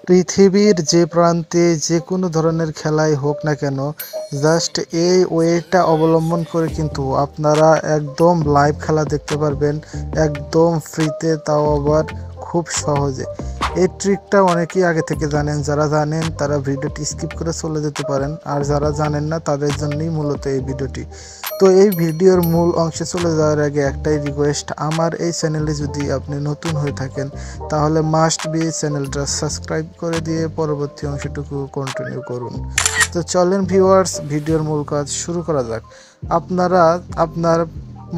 পৃথিবীর যে প্রান্তে যে কোনো ধরনের খেলাই হোক না কেন, জাস্ট এই ওয়েটা অবলম্বন করে কিন্তু আপনারা একদম লাইভ খেলা দেখতে পারবেন একদম ফ্রিতে, তাও আবার খুব সহজে। এই ট্রিকটা অনেকেই আগে থেকে জানেন, যারা জানেন তারা ভিডিওটি স্কিপ করে চলে যেতে পারেন, আর যারা জানেন না তাদের জন্যই মূলত এই ভিডিওটি। তো এই ভিডিওর মূল অংশে চলে যাওয়ার আগে একটাই রিকোয়েস্ট, আমার এই চ্যানেলে যদি আপনি নতুন হয়ে থাকেন তাহলে মাস্ট বি চ্যানেলটা সাবস্ক্রাইব করে দিয়ে পরবর্তী অংশটুকু কন্টিনিউ করুন। তো চলেন ভিউয়ার্স, ভিডিওর মূল কাজ শুরু করা যাক। আপনারা আপনার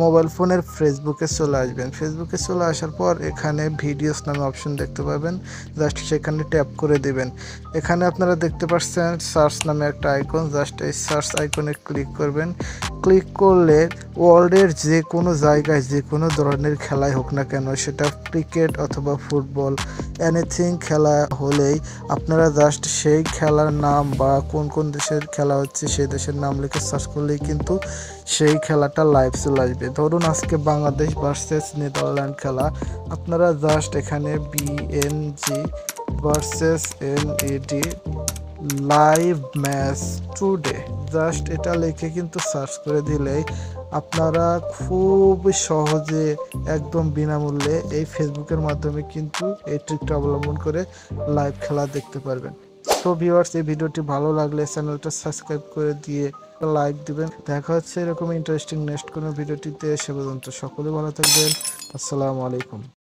মোবাইল ফোনের ফেসবুকে চলে আসবেন। ফেসবুকে চলে আসার পর এখানে ভিডিওস নামে অপশন দেখতে পাবেন, জাস্ট সেখানে ট্যাপ করে দিবেন। এখানে আপনারা দেখতে পাচ্ছেন সার্চ নামে একটা আইকন, জাস্ট এই সার্চ আইকনে ক্লিক করবেন। ক্লিক করলে ওয়ার্ল্ডের যে কোনো জায়গায় যে কোনো ধরনের খেলাই হোক না কেন, সেটা ক্রিকেট অথবা ফুটবল, এনিথিং খেলা হলেই আপনারা জাস্ট সেই খেলার নাম বা কোন কোন দেশের খেলা হচ্ছে সেই দেশের নাম লিখে সার্চ করলেই কিন্তু সেই খেলাটা লাইভ চলে আসবে। ধরুন আজকে বাংলাদেশ ভার্সেস নেদারল্যান্ড খেলা, আপনারা জাস্ট এখানে BNG versus NAD live match today, just এটা লিখে কিন্তু সার্চ করে দিলেই আপনারা খুব সহজে একদম বিনামূল্যে এই ফেসবুকের মাধ্যমে কিন্তু এই ট্রিকটা অবলম্বন করে লাইভ খেলা দেখতে পারবেন। তো ভিউয়ার্স, এই ভিডিওটি ভালো লাগলে চ্যানেলটা সাবস্ক্রাইব করে দিয়ে লাইক দিবেন। দেখা হচ্ছে এরকম ইন্টারেস্টিং নেক্সট কোনো ভিডিওটিতে। সে পর্যন্ত সকলে ভালো থাকবেন। আসসালামু আলাইকুম।